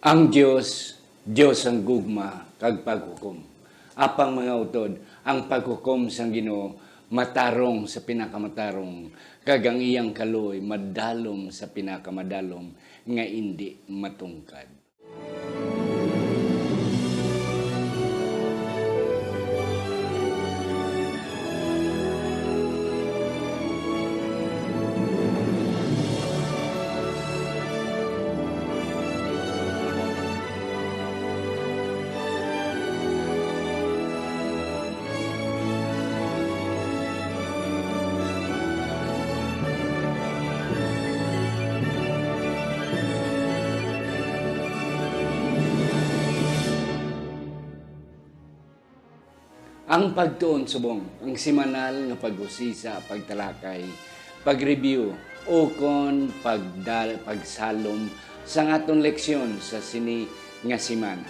Ang Diyos, Diyos ang gugma, kag paghukom. Apang mga utod, ang paghukom sang Ginoo matarong sa pinakamatarong, kag ang iyang kaloy madalom sa pinakamadalom, nga indi matungkad. Ang pagtuon subong, ang simanal nga pag-usisa, pagtalakay, pag-review, o kon pagsalom sa aton leksyon sa sini nga simana.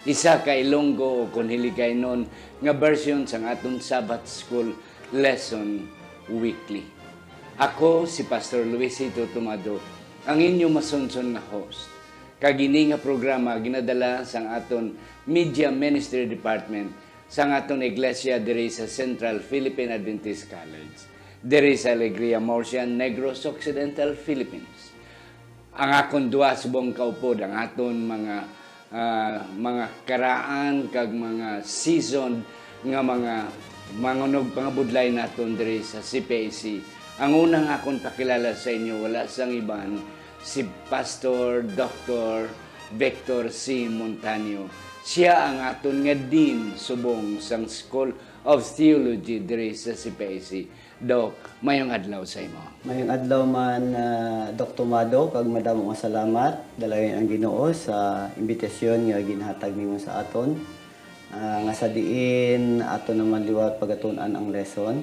Isa ka Ilonggo o kon hiligay nun nga version sa aton Sabbath School lesson weekly. Ako si Pastor Luisito Tumado, ang inyo masunson nga host. Kagini nga programa ginadala sa aton Media Ministry Department sa aton iglesia diri sa Central Philippine Adventist College, diri sa Alegria Morsian, Negros Occidental, Philippines. Ang akon duwa subong kaupod, ang aton mga karaan kag mga season nga mga mangunog pangabudlay naton diri sa CPAC. Ang unang akon pakilala sa inyo, wala sang iban, si Pastor Dr. Victor C. Montaño. Siya ang aton nga Dean subong sang School of Theology diri sa CPAC. Dok, mayong adlaw sa imo. Mayong adlaw man, Dr. Mado, kag madamo nga salamat dalayan ang Ginoo sa imbitasyon nga ginhatag nimo sa aton. Nga sa diin aton naman liwat pagatun-an ang lesson.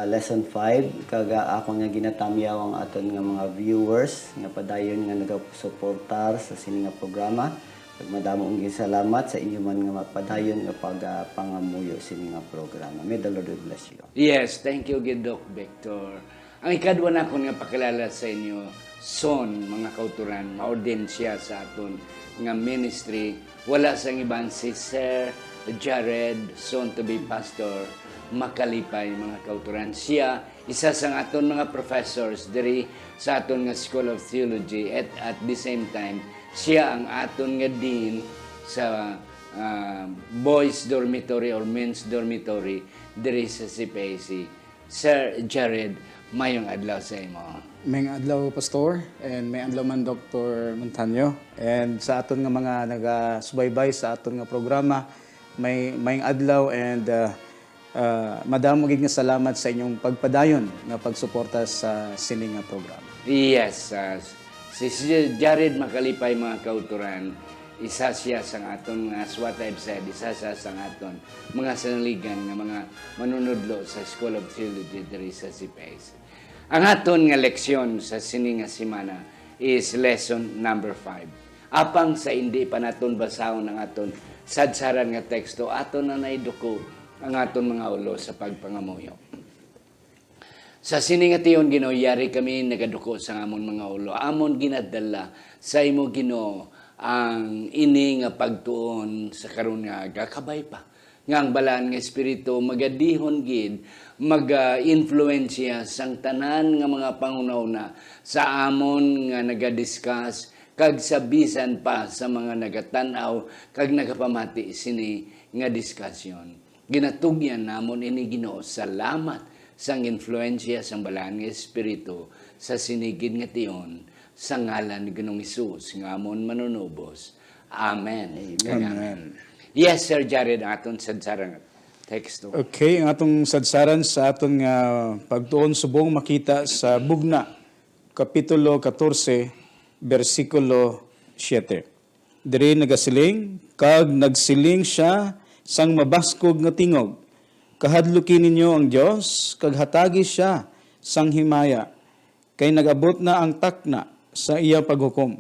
Lesson 5, kag ako nga ginatamyaw ang aton nga mga viewers nga padayon nga nagasuportar sa sini nga programa. Kag madamo ang salamat sa inyo man nga mapadayon nga pagpangamuyo sini nga programa. May the Lord bless you. Yes, thank you, Doc Victor. Ang ikadwa na akong nga pakilala sa inyo, son, mga kauturan, ma-ordain siya sa aton nga ministry. Wala sang iban si Sir Jared, soon to be pastor, Makalipay, mga kauturan. Siya, isa sa aton mga professors diri sa aton nga School of Theology at the same time, siya ang aton nga dean sa boys dormitory or men's dormitory diri sa CPAC. Sir Jared, mayong adlaw sa imo. Mayong adlaw, Pastor, and may adlaw man Dr. Montaño. And sa aton nga mga nagasubaybay sa aton nga programa, mayong adlaw and madamo gid nga salamat sa inyong pagpadayon nga pagsuporta sa sining nga programa. Yes, si Jared Makalipay, mga kauturan, isa siya sa aton, as what I've said, isa siya sa aton mga sanaligan nga mga manunudlo sa School of Theology diri sa CPAC. Ang aton nga leksyon sa sini nga semana is lesson number 5. Apang sa hindi pa naton basahon ang aton sadsaran nga teksto, aton na naiduko ang aton mga ulo sa pagpangamuyo. Sa siningation Ginoo, yari kami nagaduko sa amon mga ulo. Amon ginadala sa imo Ginoo ang ini nga pagtuon sa karon nga gakabay pa. Nga ang balaan nga espiritu magadihon gid, mag-influensya sang tanan nga mga pangunauna sa amon nga nagadiscuss kag sabisan pa sa mga nagatanaw kag nagapamati sini nga diskusyon. Ginatugyan namon ini Ginoo, salamat sang influensya sang balaan nga espiritu sa sinigid nga tion sa ngalan ni Ginoong Hesus nga amon manunubos. Amen. Amen. Yes, Sir Jared, aton sadsaran teksto. Okay, ang atong sadsaran sa aton nga pagtuon subong makita sa Bugna, Kapitulo 14, versikulo 7. Diri nagasiling, kag nagsiling siya sang mabaskog nga tingog. Kahadlukin ninyo ang Dios, kag hatagi siya sang himaya, kay nagabot na ang takna sa iyang paghukom.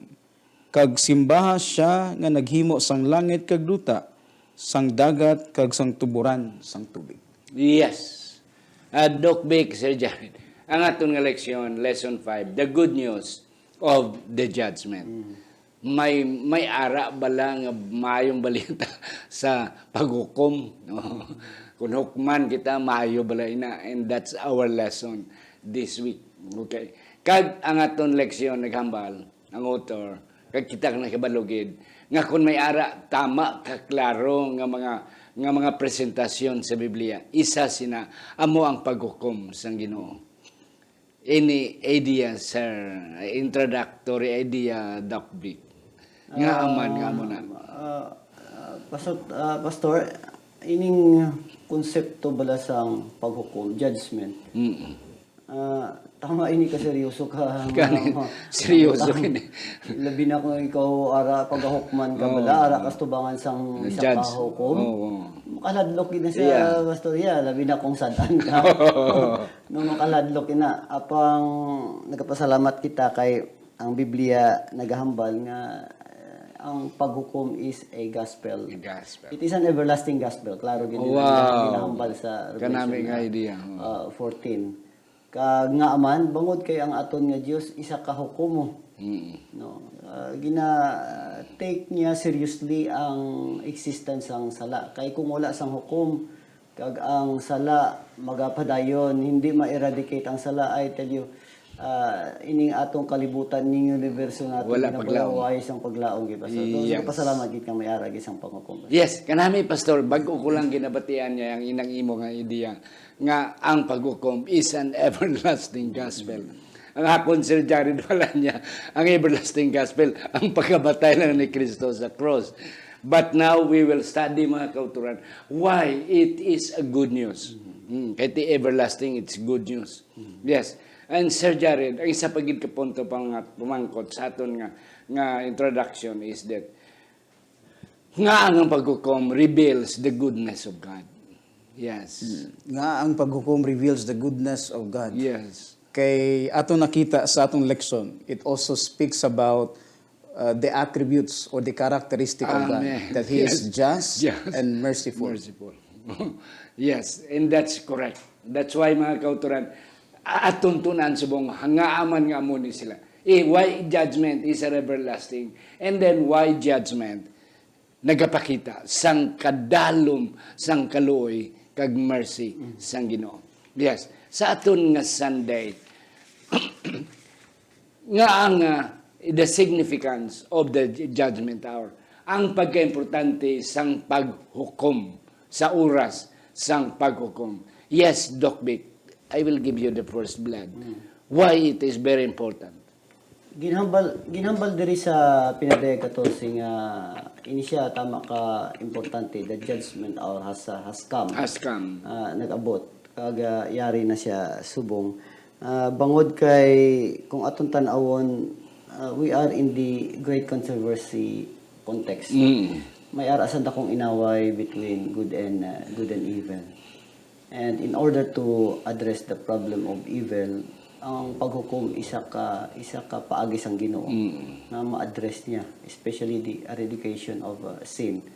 Kag simbaha siya nga naghimo sang langit kag duta, sang dagat kag sang tuburan sang tubig. Yes. Doc Vic, Sir Jared, ang aton nga leksyon, lesson 5, the good news of the judgment. may ara bala nga maayong balita sa paghukom, no? Kung hukman kita, maayo bala ina. And that's our lesson this week. Okay. Kag ang aton leksyon naghambal, ang author, kag kita nakabalugid, nga kung may ara, tama, kaklaro nga mga presentasyon sa Biblia, isa sina, amo ang paghukom sang Ginoo. Any idea, sir? Introductory idea, Doc Vic. Nga aman, nga mo na. Pastor, ining konsepto bala sang paghukom, judgment. Tama ini ka seryoso ka. Seryoso kini. Labi na kung ikaw ara paghukman ka bala, ara kas tubangan sang isa Judge. ka hukom. Oo. Makaladlok ina siya, Pastor. Labi na kung sadaan ka. Nung makaladlok ina, apang nagpasalamat kita kay ang Biblia naghambal nga ang paghukom is a gospel. Gospel. It is an everlasting gospel. Klaro gid Wow. ginahambal sa Kanami nga Revelation idea. 14. Kag nga aman bangod kay ang aton nga Dios isa ka hukom. No. Gina take niya seriously ang existence ang sala. Kay kung wala sang hukom kag ang sala magapadayon, hindi ma-eradicate ang sala, I tell you, ining atong kalibutan ning universo natin Wala paglaom. Wala isang paglaom gid pastor. Yes. So pasalamat gid kang may-ara gid sang panghukom. Yes, kanami pastor, bago ko lang ginabatian niya ang inang imo nga idea nga ang paghukom is an everlasting gospel. Ang akon Sir Jared wala niya, ang everlasting gospel, ang pagkabatay lang ni Kristo sa cross. But now we will study mga kauturan why it is a good news. Kahit the everlasting, it's good news. Yes. And Sir Jared, ang isa pagid ka punto pang pumangkot sa aton nga introduction is that nga ang paghukom reveals the goodness of God. Yes. Nga ang paghukom reveals the goodness of God. Yes. Kay ato nakita sa atong leksyon, it also speaks about the attributes or the characteristic of God. Amen. That He is just Yes. and merciful. Merciful. Yes, and that's correct. That's why mga kauturan, aton tunan subong hangaaman nga mo ni sila. Why judgment is everlasting, and then why judgment nagapakita sang kadalom, sang kaluoy, kag mercy sang Ginoo. Yes, sa aton nga Sunday, nga ang the significance of the judgment hour, ang pagkaimportante sang paghukom sa oras sang paghukom. Yes, Doc Vic, I will give you the first blood. Why it is very important. Ginhambal diri sa pinadaya 14 nga ini siya tama ka importante, the judgment hour has come. Has come. Nag-abot kag yari na siya subong. Bangod kay kung atong tan-awon, we are in the great controversy context. May ara sa dakong inaway between good and evil. And in order to address the problem of evil, ang paghukom isa ka paagi sang Ginoo na ma-address niya, especially the eradication of sin.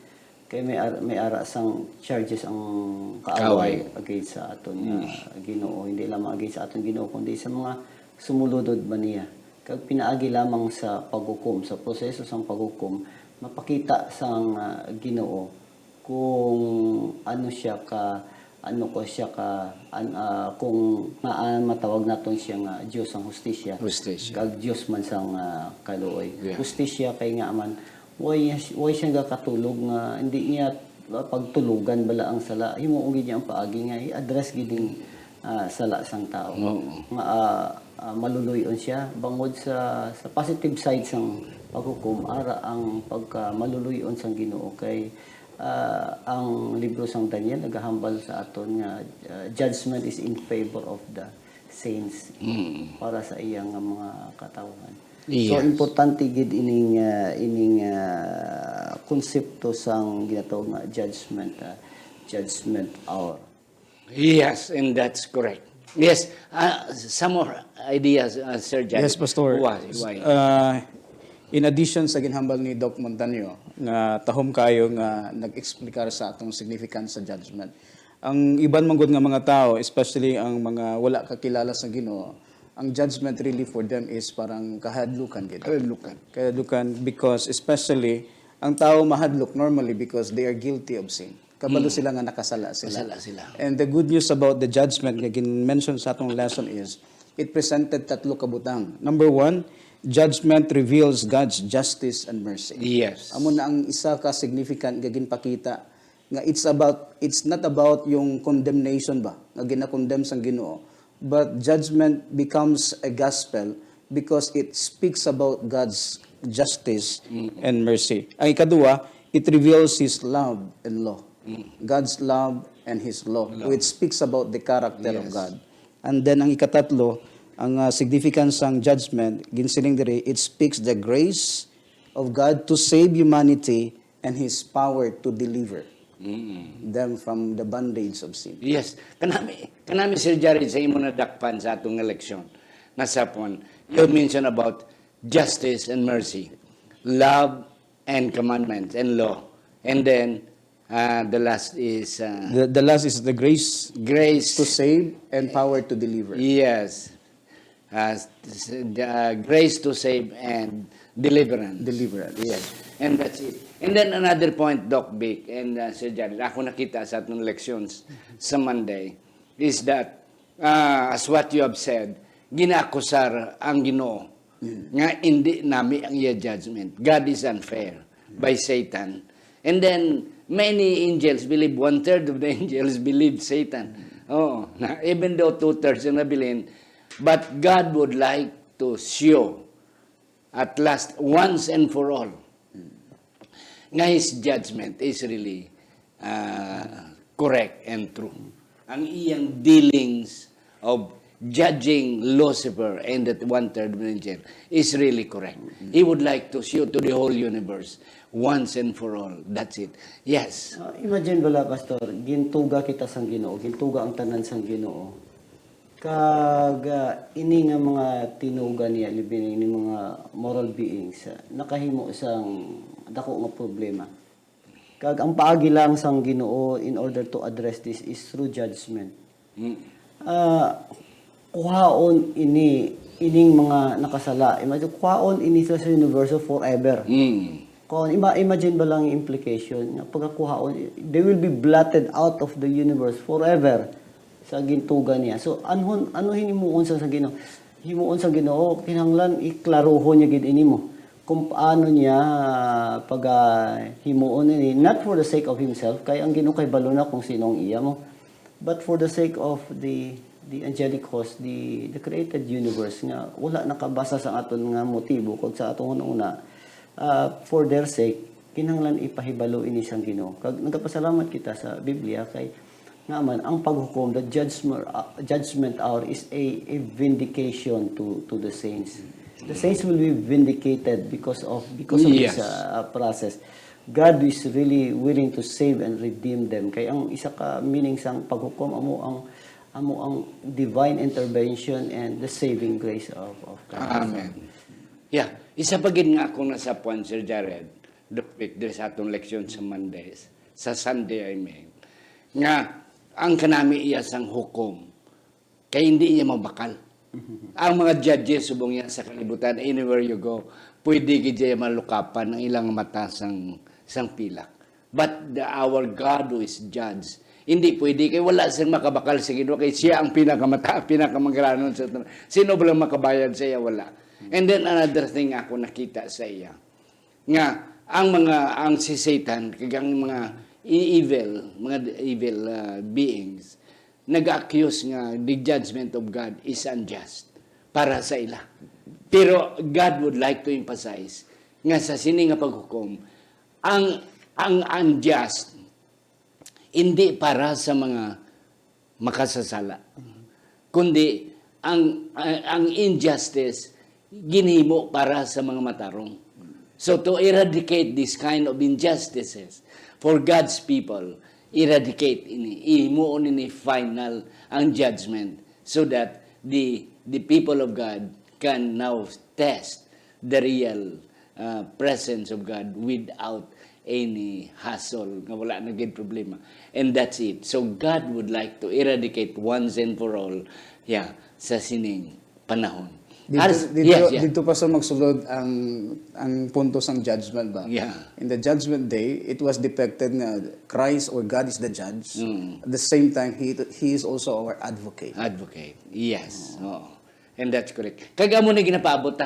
Kay may ara sang charges ang kaaway against sa aton Ginoo, hindi lamang against sa aton Ginoo kundi sa mga sumuludod ba niya. Kag pinaagi lamang sa paghukom, sa proseso sang paghukom, mapakita sang Ginoo kung kung matawag naton siya nga Dios ang hustisya. Kag Dios man sang kaluoy. Yeah. Hustisya kay nga man way siya katulog nga hindi niya pagtulugan bala ang sala. Himuong gid niya ang paagi nga i-address gid sala sang tao. Nga maluluyon siya bangod sa positive side sang paghukom ara ang pagka maluluyon sang Ginoo kay ang libro sang Daniel nagahambal sa aton nga judgment is in favor of the saints para sa iyang mga katawhan. Yes. So importante gid ining konsepto sang ginatawag nga judgment hour. Yes, and that's correct. Yes, some more ideas, Sir Jared. Yes, Pastor. Why? In addition sa ginhambal ni Doc Montaño, nga tahom kayo nga nag-explikar sa atong significance sa judgment. Ang iban manggod nga mga tao, especially ang mga wala kakilala sa Ginoo, ang judgment really for them is parang kahadlukan gid. Kahadlukan. Kahadlukan because especially ang tao mahadlok normally because they are guilty of sin. Kabalo sila nga nakasala sila. Kasala sila. And the good news about the judgment nga gin-mention sa atong lesson is it presented tatlo kabutang. Number 1, judgment reveals God's justice and mercy. Yes. Amo na ang isa ka significant nga ginpakita nga it's not about yung condemnation ba nga gina-condemn sang Ginoo, but judgment becomes a gospel because it speaks about God's justice and mercy. Ang ikaduha, it reveals His love and law. God's love and His law. It speaks about the character of God. And then ang ikatatlo, ang significance ng judgment, ginsiling diri, it speaks the grace of God to save humanity and His power to deliver them from the bondage of sin. Yes. Kanami Sir Jared sa imo nadakpan sa atong eleksyon. Nasapon, you mention about justice and mercy, love and commandments and law. And then the last is The last is the grace grace. to save and power to deliver. Yes. Grace to save and deliverance. Deliverance. Yes. And that's it. And then another point, Doc Vic and Sir Jared, ako nakita sa atong lections sa Monday, is that, as what you have said, ginakusar ang Ginoo nga hindi nami ang iya judgment. God is unfair by Satan. And then, many angels believe, 1/3 of the angels believe Satan. Oh, even though 2/3 ang nabilin, but God would like to show at last, once and for all, nga His judgment is really correct and true. Ang iyang dealings of judging Lucifer and that 1/3 of the angel is really correct. He would like to show to the whole universe once and for all. That's it. Yes. Imagine bala, Pastor, gintuga kita sang Ginoo, gintuga ang tanan sang Ginoo. Kag ini nga mga tinuga niya, libin ini mga moral beings, nakahimo sang dako nga problema. Kag ang paagi lang sang Ginoo in order to address this is through judgment. Kuhaon ining mga nakasala. Imagine kuhaon ini sa universe forever. Kung imagine ba lang yung implication nga pagkakuhaon, they will be blotted out of the universe forever sa gintuga niya. So ano himuon sa Ginoo? Himuon sa Ginoo kinahanglan iklaruho niya gid inimo kung paano niya himuon ini, not for the sake of himself kay ang Ginoo kay balo na kung sinong iya mo, but for the sake of the angelic host, the created universe nga wala nakabasa sa aton nga motibo kung sa atong una for their sake kinahanglan ipahibalo ini sang Ginoo. Kag nagapasalamat kita sa Biblia kay nga man ang paghukom, the judgment hour is a vindication to the saints. The saints will be vindicated because of Yes. this process. God is really willing to save and redeem them. Kay ang isa ka meaning sang paghukom amo ang divine intervention and the saving grace of God. Amen. Yeah. Isa pa gid nga ako nasapuan, Sir Jared, dito sa atong leksyon sa Mondays, sa Sunday, I mean, nga ang kanami iya sang hukom, kay hindi iya mabakal. Ang mga judges, subong yan sa kalibutan, anywhere you go, pwede gid iya malukapan ang ilang mata sang pilak. But our God who is judge, hindi pwede, kay wala siyang makabakal sa Ginoo, kay siya ang pinakamagranon sa tanan. Sino ba lang makabayad sa iya? Wala. And then another thing ako nakita sa iya, nga ang si Satan, kagang mga evil beings, nag-accuse nga the judgment of God is unjust para sa ila. Pero God would like to emphasize nga sa sini nga paghukom, ang unjust hindi para sa mga makasasala, kundi ang injustice ginhimo para sa mga matarong. So to eradicate this kind of injustices for God's people, eradicate ihimuon ini final ang judgment so that the people of God can now test the real presence of God without any hassle, nga wala na gid problema. And that's it. So God would like to eradicate once and for all, sa sining panahon. Dito, Yes, yeah. dito pa sa magsulod ang punto sang judgment ba? Yeah. In the judgment day, it was depicted na Christ or God is the judge. Mm. At the same time, he is also our advocate. Advocate. Yes. Oo. And that's correct. Kaya mo na ginapaabot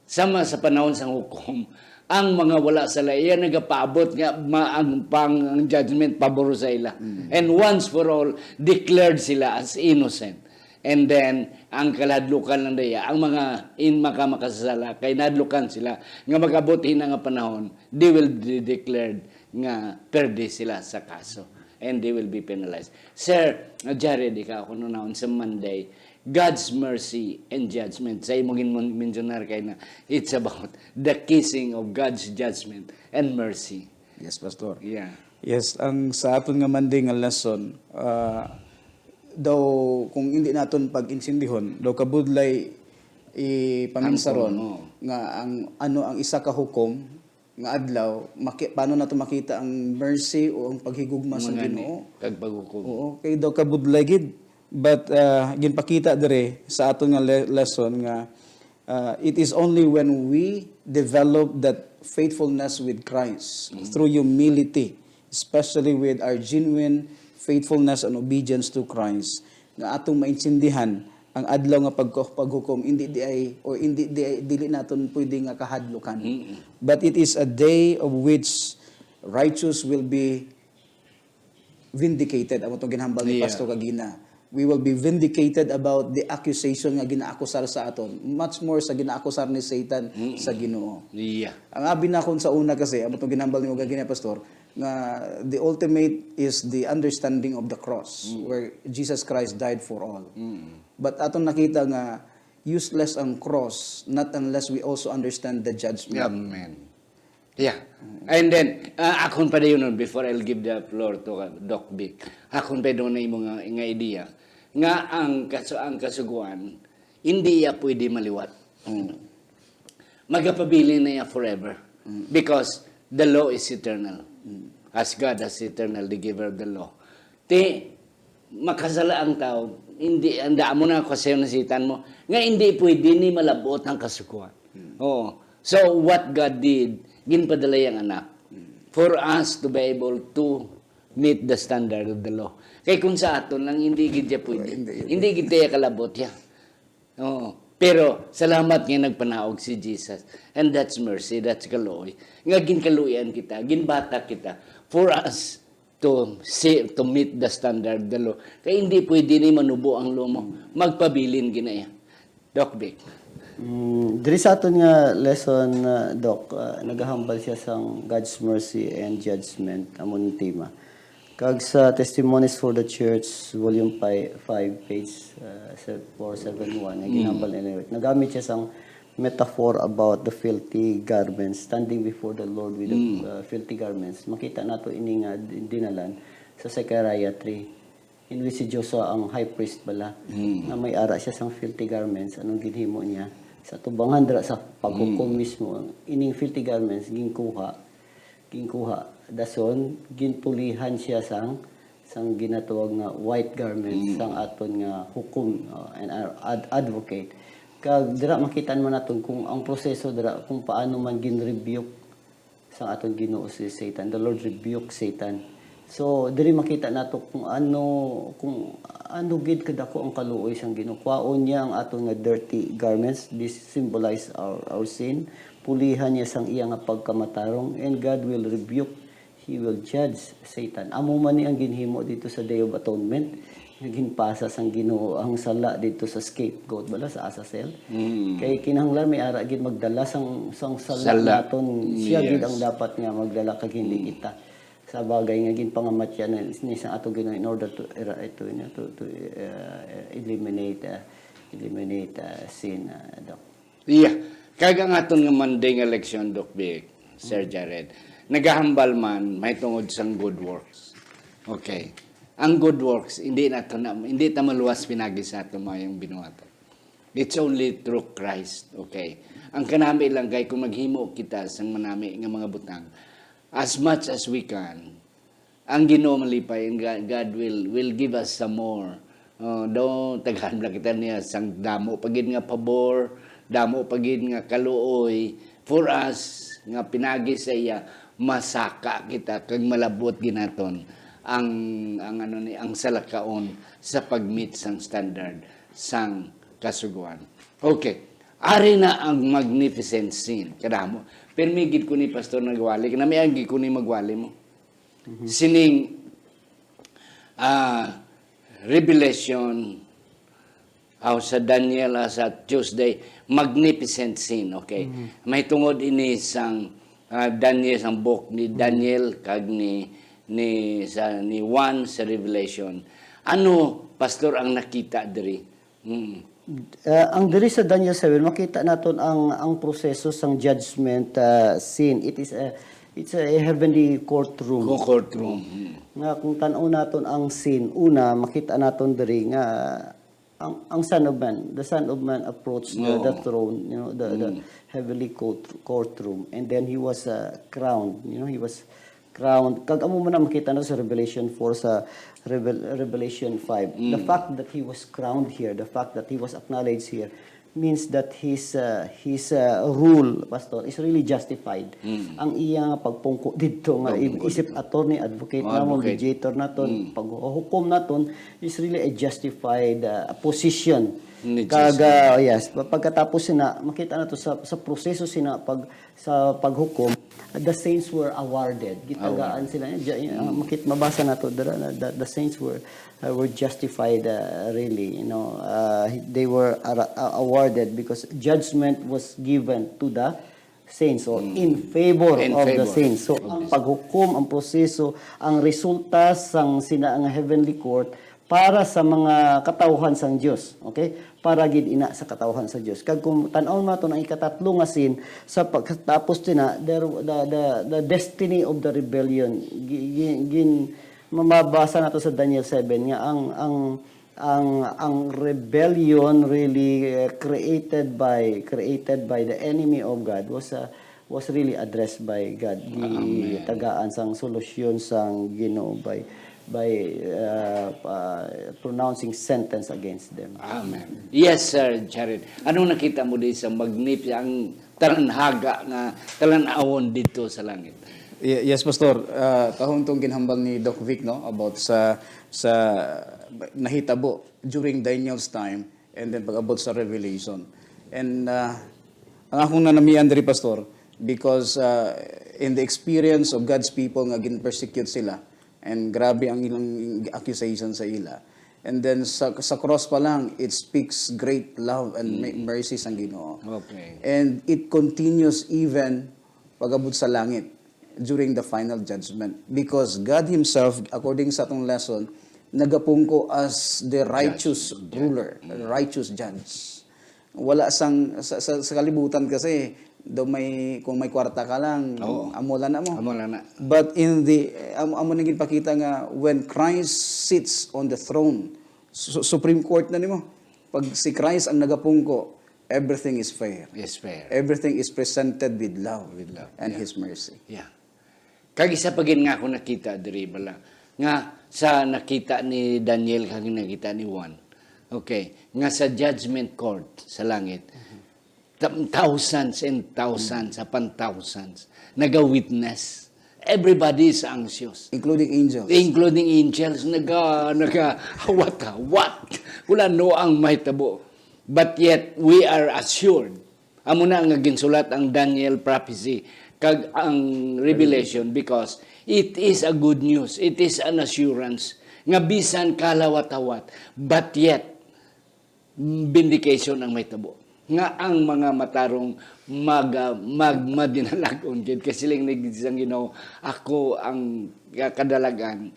sama sa panahon sa hukom, ang mga wala sa laya nagapaabot nga ang judgment pabor sa ila. And once for all, declared sila as innocent. And then, ang kaladlukan lang daya, ang mga makasasala, kay nadlukan sila, nga magabutin na nga panahon, they will be declared nga perde sila sa kaso. And they will be penalized. Sir, Jared, ikaw ako noon sa Monday, God's mercy and judgment. Sa imong mentionar kay na, it's about the kissing of God's judgment and mercy. Yes, Pastor. Yeah. Yes, ang sa aton nga Monday nga lesson, daw kung hindi naton pag-insindihon, daw kabudlay ipaminsaron nga ang isa ka hukom nga adlaw, paano nato makita ang mercy o ang paghigugma sa Ginoo. Kag paghukom. Oo, kay daw kabudlay gid. But ginpakita dire sa aton nga lesson nga it is only when we develop that faithfulness with Christ through humility, especially with our genuine faithfulness and obedience to Christ, nga atong maintindihan ang adlaw nga paghukom hindi dili naton pwede nga kahadlukan. But it is a day of which righteous will be vindicated. Amo tong ginhambal ni Pastor Kagina. We will be vindicated about the accusation nga ginaakusar sa aton. Much more sa ginaakusar ni Satan sa Ginoo. Yeah. Ang abi na kon sa una kasi, amo tong ginhambal ni Kagina Pastor, nga the ultimate is the understanding of the cross where Jesus Christ died for all. But aton nakita nga useless ang cross not unless we also understand the judgment. Amen. Yeah. And then, akon pa dayon before I'll give the floor to Doc Vic. Akon pa doon na yung mga idea nga ang kasuguan hindi ya pwede maliwat. Magapabili na ya forever. Because the law is eternal. As God as eternal, the giver of the law. Makasala ang tao, hindi, anda mo na kasi nasitan mo, nga hindi pwede ni malabot ang kasuguan. Oo. So, what God did, ginpadala yung anak for us to be able to meet the standard of the law. Kaya kung sa aton lang, hindi gidya pwede. Hindi gidya kalabot yan. Oo. Pero, salamat nga nagpanaog si Jesus. And that's mercy, that's kaloy. Nga ginkaluyan kita, ginbata kita, for us to meet the standard of the law. Kaya hindi pwede ni manubo ang law mo. Magpabilin ginaya. Doc Vic. Diri sa aton nga lesson, Doc, nagahambal siya sa God's mercy and judgment among tema. Kag sa Testimonies for the Church, volume 5, page 471, nga ginahambal nila. Nagamit siya sang metaphor about the filthy garments, standing before the Lord with the filthy garments. Makita nato ini nga dinalan sa Zechariah 3. In which si Joshua ang high priest bala, na may ara siya sang filthy garments, anong ginhimo niya? Sa tubangan dira sa paghukom mismo, ining filthy garments ginkuha dason ginpulihan siya sang ginatawag nga white garments sang aton nga hukom and our advocate. Kag dira makitaan man naton kung ang proseso dira kung paano man gin-rebuke sang aton Ginoo si Satan. The Lord rebuke Satan. So diri makita nato kung ano gid kadako ang kaluoy sang Ginoo. Kwaon niya ang aton nga dirty garments. This symbolize our sin. Pulihan niya sang iya nga pagkamatarong, and God will rebuke, He will judge Satan. Amo man ni ang ginhimo dito sa Day of Atonement, ginpasa sang Ginoo ang sala dito sa scapegoat bala sa Azazel. Kay kinahanglan may ara gid magdala sang sala naton, siya gid ang dapat nga magdala kag hindi kita. Sa bagay nga ginpangamatyan ni sa ato Ginoo in order to eliminate sin. Yeah. Kaya nga aton nga Monday nga leksyon, Doc Vic, Sir Jared, nagahambal man, may tungod sang good works. Okay. Ang good works, hindi ta maluwas pinagi sa ato mayong binuhaton. It's only through Christ. Okay. Ang kanami lang kay kung maghimo kita sang manami nga mga butang, as much as we can, ang Ginoo malipay, and God will give us some more daw taghan na kita niya sang damo pagid nga pabor, damo pagid nga kaluoy for us nga pinagi sa iya masaka kita kag malabot ginaton ang salakaon sa pagmeet sang standard sang kasuguan. Okay. Ari na ang magnificent scene. Kadamo. Permigid ko ni Pastor nagwali. Kinamiagi ko ni magwali mo. Sining Revelation sa Daniel sa Tuesday, magnificent scene. Okay. May tungod ini sang Daniel, sang book ni Daniel kag ni Juan sa Revelation. Ano, Pastor, ang nakita diri? Ang diri sa Daniel 7 makita naton ang proseso sang judgment scene. It's a heavenly courtroom. Courtroom. Nga kung tan-aw naton ang scene, una makita naton diri nga ang Son of Man, the Son of Man approached the throne, the heavenly courtroom, and then he was crowned. He was crowned. Kag amo man na makita na sa Revelation 4 sa Revelation 5. The fact that he was crowned here, the fact that he was acknowledged here, means that his rule, Pastor, is really justified. Ang iya pagpungko dito nga isip attorney, advocate namon, mediator naton, paghukom naton is really a justified position. Kag yes, pagkatapos sina makita nato sa proseso sina sa paghukom, the saints were awarded. Gitagaan sila mabasa nato the saints were justified really, they were awarded because judgment was given to the saints or in favor of the saints. So ang paghukom, ang proseso, ang resulta sang sina ang heavenly court para sa mga katawhan sang Dios, okay? Para gid ina sa katawhan sa Dios. Kag kung tan-aw nato ang ikatatlo nga scene sa pagkatapos tina the destiny of the rebellion mabasa nato sa Daniel 7 nga ang rebellion really created by the enemy of God was really addressed by God. Tagaan sang solusyon sang Ginoo by pronouncing sentence against them. Amen. Yes, Sir Jared. Anong nakita mo din sa ang talanhaga nga talanawon dito sa langit? Yes, Pastor. Kahong tong ginhambal ni Doc Vic, no, about sa nahitabo during Daniel's time and then pag-abot sa Revelation. And ang akong nanamian diri, Pastor, because in the experience of God's people nga gin-persecute sila, and grabe ang ilang accusation sa ila. And then sa cross pa lang, it speaks great love and mercy sang Ginoo. Okay. And it continues even pag-abot sa langit during the final judgment. Because God Himself, according sa atong lesson, nagapungko as the righteous ruler, righteous judge. Wala sang sa kalibutan kasi kung may kwarta ka lang, amola na mo. Amola na. But in the amo naging pakita nga when Christ sits on the throne, Supreme Court na nimo. Pag si Christ ang nagapungko, everything is fair. Yes, fair. Everything is presented with love and His mercy. Yeah. Kag isa pagin nga ako nakita diri bala nga sa nakita ni Daniel kag nakita ni Juan. Okay, nga sa judgment court sa langit. Thousands and thousands upon thousands naga-witness. Everybody is anxious. Including angels. Including angels. What? Wala no ang mahitabo. But yet, we are assured. Amo na nga ginsulat ang Daniel prophecy kag ang Revelation because it is a good news. It is an assurance nga bisan kalawat-awat. But yet, vindication ang mahitabo. Nga ang mga matarong magmadinalagon dyan kasi lang nagisang Ginoo ako ang kadalagan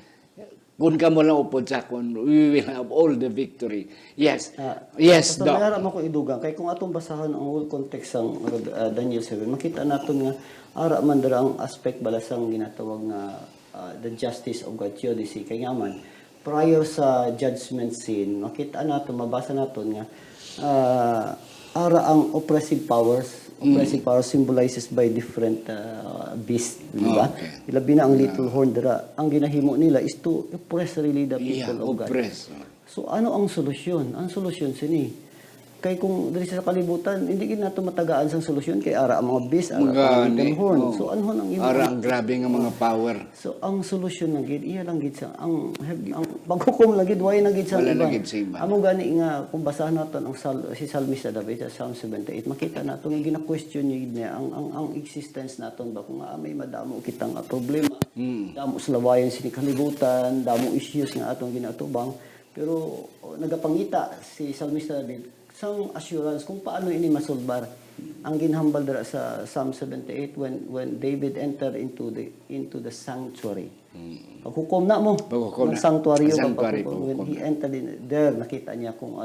kung ka mo lang upod sa akon we will have all the victory. Yes. Yes, Doc. Doc. Mayroon mo ko idugang kay kung atong basahan ang whole context sang Daniel 7 makita naton nga ara man dira ang aspect balasang ginatawag nga the justice of God theodicy kay nga man prior sa judgment scene makita naton mabasa naton nga ara ang oppressive powers symbolizes by different beasts, di ba? Ilabi na ang little horn dira. Ang ginahimo nila is to oppress really the people of God. Oppress. So ano ang solusyon? Ang solusyon sini. Kay kung diri sa kalibutan, hindi gid nato matagaan sang solusyon kay ara ang mga bis, ara ang horn. So ano ang imo? Ara ang grabe nga mga power. So ang solusyon na gid iya lang gid sa ang paghukom lang gid way na gid sa Wala na iba. gid sa iba. Amo gani nga kung basahan naton ang si Salmista David sa Psalm 78, makita nato nga gina-question niya ang existence naton ba kung may madamo kitang problema. Damo sa lawayan sini kalibutan, damo issues nga atong ginatubang, pero nagapangita si Salmista David sang assurance kung paano ini masolbar. Ang ginhambal dira sa Psalm 78 when David entered into the sanctuary. Paghukom na mo Paghukom ng na. sanctuary Sanctuary, when he entered in there, nakita niya kung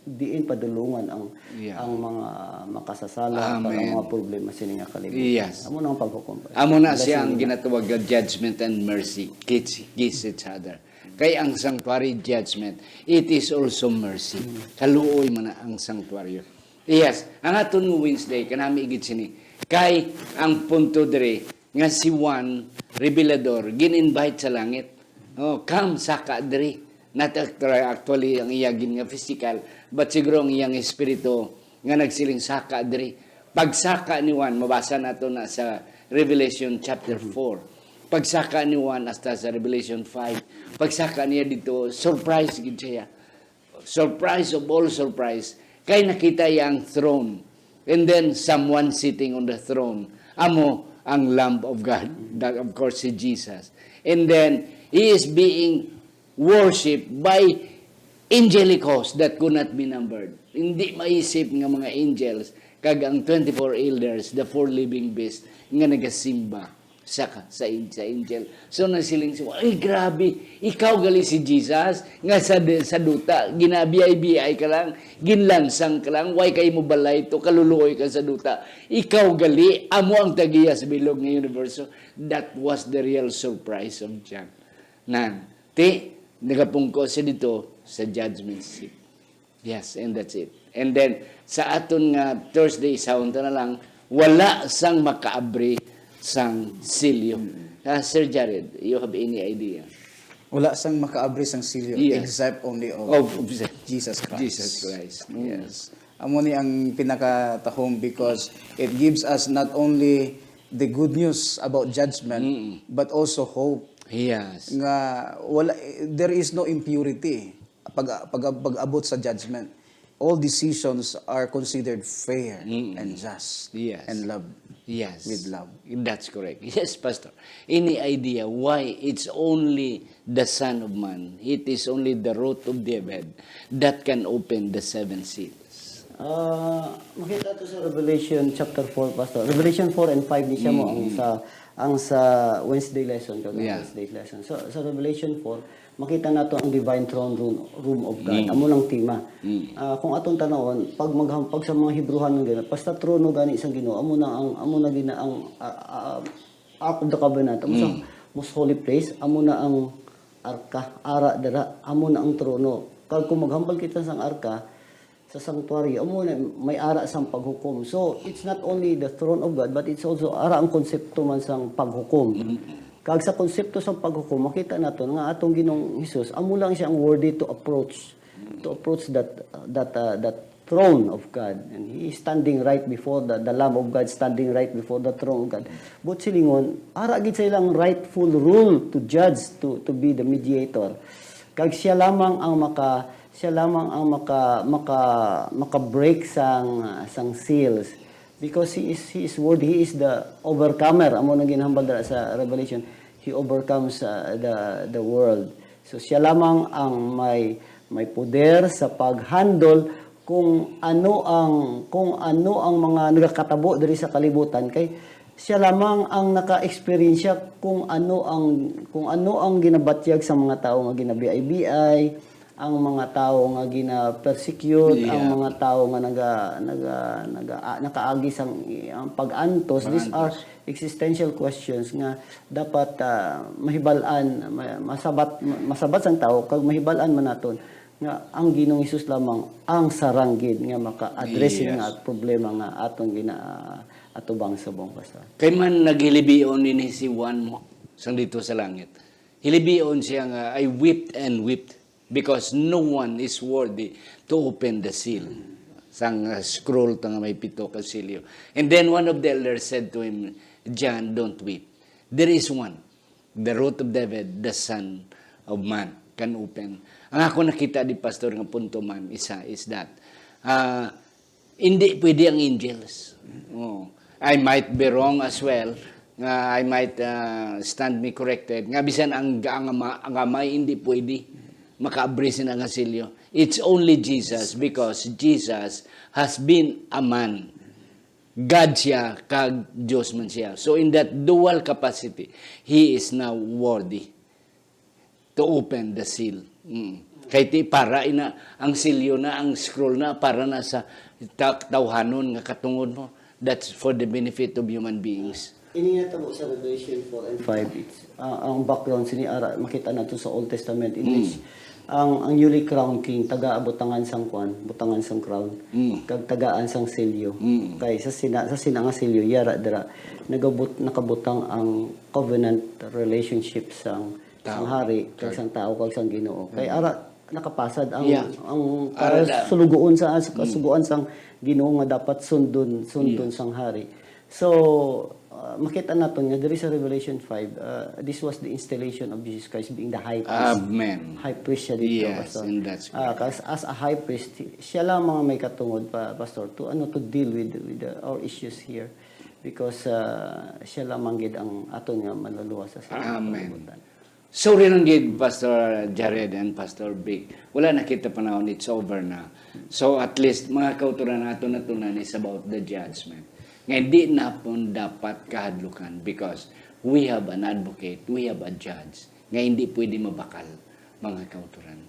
diin padulungan ang mga makasasala para Amen. mga problema sini nga kalibutan. Yes. Amo na ang paghukom. Amo na siya ang ginatawag nga judgment and mercy. Kiss each other. Kay ang sanctuary judgment, it is also mercy. Kaluoy man na ang sanctuary. Yes, ang aton nga Wednesday kanami igit sini. Kay ang punto dire nga si Juan Revelador gin-invite sa langit. Oh, come saka dire. Not actually ang iyagin nga physical, but siguro ang iyang espiritu nga nagsiling saka dire. Pagsaka ni Juan, mabasa nato na sa Revelation chapter 4. Pagsaka ni Juan hasta sa Revelation 5, pagsaka niya dito, surprise gid siya. Surprise of all surprise. Kay nakita niya ang throne. And then someone sitting on the throne. Amo ang Lamb of God. That of course si Jesus. And then he is being worshipped by angelic hosts that could not be numbered. Hindi maisip nga mga angels kag ang 24 elders, the 4 living beasts nga nagasimba sa angel. So nasiling siya, ay grabe, ikaw gali si Jesus, nga sa duta, ginabiyay-biyay ka lang, ginlansang ka lang, why kay mo balay to, kaluluoy ka sa duta. Ikaw gali, amo ang tagiya sa bilog ng universo. That was the real surprise of John. Nagapungko siya dito sa judgment seat. Yes, and that's it. And then, sa aton nga Thursday, saunta na lang, wala sang makaabri sang silyo. Sir Jared, you have any idea? Wala sang makaabri sang silyo Yes. except only of Jesus Christ. Jesus Christ. Yes. Amo ni ang pinakatahong because it gives us not only the good news about judgment but also hope. Yes. Nga there is no impurity pag-abot sa judgment. All decisions are considered fair and just Yes. and love. Yes. With love. That's correct. Yes, Pastor. Any idea why it's only the Son of Man, it is only the root of David that can open the 7 seals? Makita to sa Revelation chapter 4, Pastor. Revelation 4 and 5 ni siya mo ang sa Wednesday lesson. Wednesday lesson. So sa Revelation 4, makita nato ang divine throne room of God. Amo lang tema. Kung atong tanawon, pag sa mga Hebrewan ng gina, basta trono gani isang Ginoo, amo na gina ang Ark of the Covenant, amo sa most holy place, amo na ang arka, ara dara, amo na ang trono. Kag kung maghambal kita sang arka sa sanctuary, amo na may ara sang paghukom. So it's not only the throne of God, but it's also ara ang konsepto man sang paghukom. Kag sa konsepto sa paghukom, makita nato nga atong Ginoong Hesus, amo lang siya ang worthy to approach that throne of God. And he is standing right before the Lamb of God, standing right before the throne of God. But silingon, ara gid sa ilang rightful rule to judge, to be the mediator. Kag siya lamang ang maka-break sang seals. Because he is worthy, he is the overcomer. Amo nang ginhambal dira sa Revelation, he overcomes the world. So siya lamang ang may poder sa paghandle kung ano ang mga nagakatabo diri sa kalibutan, kay siya lamang ang naka-experience kung ano ang ginabatyag sa mga tao nga ginabiay-biay, ang mga tao nga gina-persecute, ang mga tao nga nakaagi ang pag-antos. These are existential questions nga dapat mahibal-an, masabat sang tao kag mahibal-an man naton nga ang Ginoong Hesus lamang ang saranggid nga maka-address nga problema nga atong atubang sa buong Pastor. Kay man naghilibion ni si Juan mo sang dito sa langit. Hilibion siya nga I wept and wept. because no one is worthy to open the seal. Sang scroll ta nga may pito ka silyo. And then one of the elders said to him, John, don't weep. There is one, the root of David, the son of man, can open. Ang ako nakita di pastor nga punto man, isa is that, hindi pwede ang angels. Oh. I might be wrong as well. Nga I might stand me corrected. Nga bisan ang amay hindi pwede makaabri ang asilyo. It's only Jesus because Jesus has been a man. God siya, kag Diyos man siya. So in that dual capacity, He is now worthy to open the seal. Kaya para ina ang silyo na, ang scroll na, para na sa tawhanon nga katungod mo. That's for the benefit of human beings. Ini nga tabo sa Revelation 4 and 5, it's, ang background sini ara makita nato sa Old Testament in which ang newly crowned king taga-butangan sang kwan, butangan sang crown, kag tagaan sang selyo. Kay sa sina nga selyo yara dira nakabutang ang covenant relationship sang hari kag sang tao kag sang Ginoo. Kay ara nakapasad ang para sulugoon sa kasuguan sang Ginoo nga dapat sundon sang hari. So makita natin nga there is a Revelation 5, this was the installation of Jesus Christ being the high priest. Amen. High priest siya dito, Yes, pastor. and that's good. As a high priest, siya lang mga may katungod pa, pastor, to deal with our issues here because siya lang manggid ang aton nga maluluwas sa Amen. So rin ang gid, Pastor Jared and Pastor Vic. Wala na kita panahon, it's over na. So at least mga kauturan nato natunan is about the judgment. Nga hindi na po dapat kahadlukan because we have an advocate, we have a judge. Nga hindi pwede mabakal mga kauturan.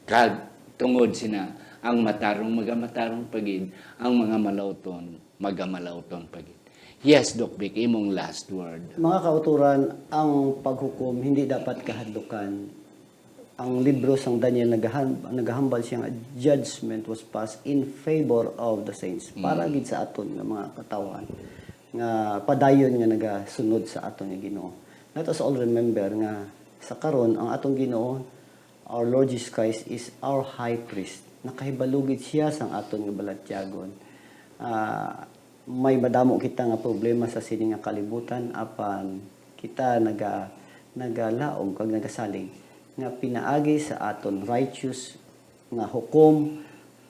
Kag tungod sina ang matarong magamataro pagid, ang mga malauton magamalauton pagid. Yes, Doc Vic, imong last word. Mga kauturan, ang paghukom hindi dapat kahadlukan. Ang libro sang Daniel nagahambal siya nga judgment was passed in favor of the saints. Para gid sa aton nga mga katawhan nga padayon nga nagasunod sa aton nga Ginoo. Let us all remember nga sa karon ang atong Ginoo, our Lord Jesus Christ is our high priest. Nakahibalugid siya sang aton nga balatyagon. May madamo kita nga problema sa sini nga kalibutan apan kita nagalaom kag nagasalig nga pinaagi sa aton righteous nga hukom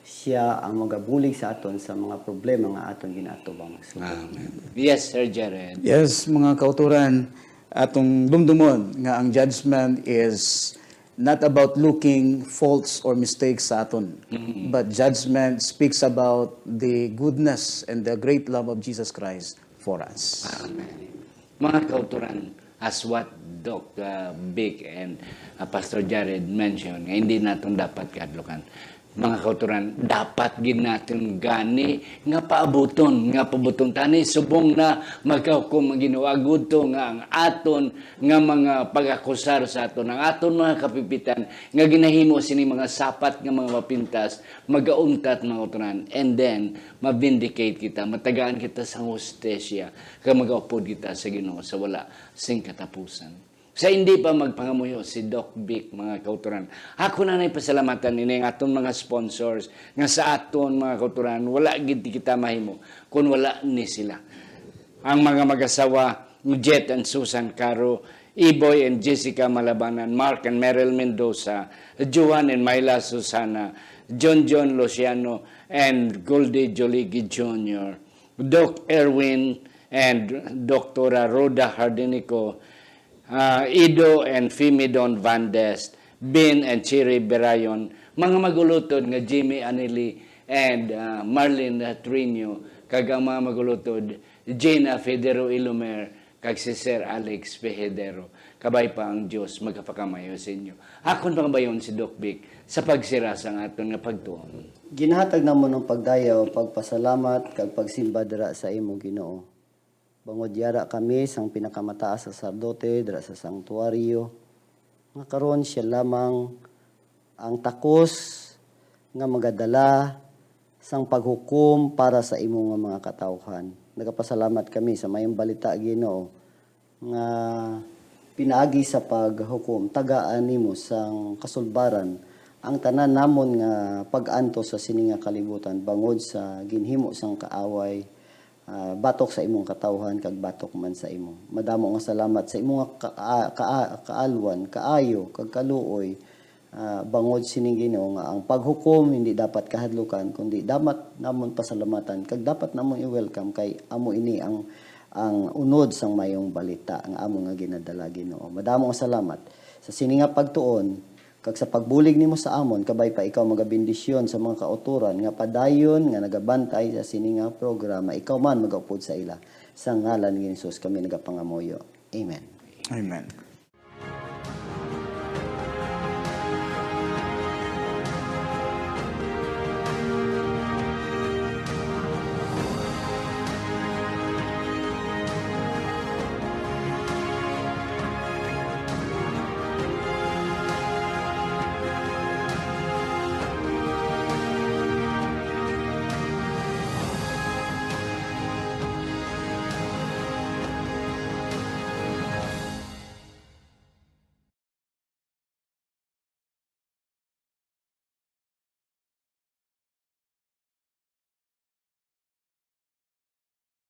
siya ang magabulig sa aton sa mga problema nga aton ginatubang. Amen. Yes, Sir Jared. Yes, mga kauturan, atong dumdumon nga ang judgment is not about looking faults or mistakes sa aton. But judgment speaks about the goodness and the great love of Jesus Christ for us. Amen. Mga kauturan, as what Doc Vic and Pastor Jared mentioned, hindi natin dapat kahadlukan. Mga kauturan, dapat gid natin gani nga paabuton, nga pabuton tani subong na magkaukom ang Ginoo agudto nga ang aton nga mga pag-akusar sa aton, ang aton mga kapipitan nga ginahimo sini mga sapat nga mga mapintas, magauntat mga kauturan, and then ma-vindicate kita, matagaan kita sa hustesya, kag magaupod kita sa Ginoo sa wala sing katapusan. Sa hindi pa magpangamuyo si Doc Vic, mga kauturan. Ako na pasalamatan ini ang aton mga sponsors nga sa aton mga kauturan wala gid kita mahimo kung wala ni sila. Ang mga mag-asawa Jet and Susan Caro, Iboy and Jessica Malabanan, Mark and Meryl Mendoza, Joan and Myla Susana, John Luciano and Goldie Joligi Jr., Doc Erwin and Dr. Rhoda Hardinico, Ido and Fimidon Vandes, Bin and Chiri Berayon, mga magulutod nga Jimmy Anili and Marlene Trino, kag ang mga magulutod Gina Federo Ilumer, kag si Sir Alex Pehedero. Kabay pa ang Diyos magkapakamayo sa inyo. Akon pang bayon si Doc Vic sa pagsira sa aton nga pagtuon. Ginahatag namo ng pagdayaw, pagpasalamat kag pagsimba dira sa imo Ginoo. Bangod yara kami sang pinakamataas sa sardote dira sa sanktuaryo. Nga karon siya lamang ang takos nga magadala sang paghukom para sa imo nga mga katawhan. Nagapasalamat kami sa mayong balita Ginoo nga pinaagi sa paghukom tagaan nimo sang kasulbaran ang tanan namon nga pag-anto sa sini nga kalibutan bangod sa ginhimo sang kaaway, batok sa imong katawhan kag batok man sa imo. Madamo nga salamat sa imong kaalwan, kaayo kag kaluoy, bangod sining Ginoo nga ang paghukom hindi dapat kahadlukan kundi dapat namon pasalamatan kag dapat namon i-welcome kay amo ini ang unod sang mayong balita ang amo nga ginadala Ginoo. Madamo nga salamat sa sini nga pagtuon kag sa pagbulig nimo sa amon kabay pa ikaw magabendisyon sa mga kauturan nga padayon nga nagabantay sa sini nga programa ikaw man magaupod sa ila sa ngalan ni Jesus kami nagapangamuyo. Amen. Amen.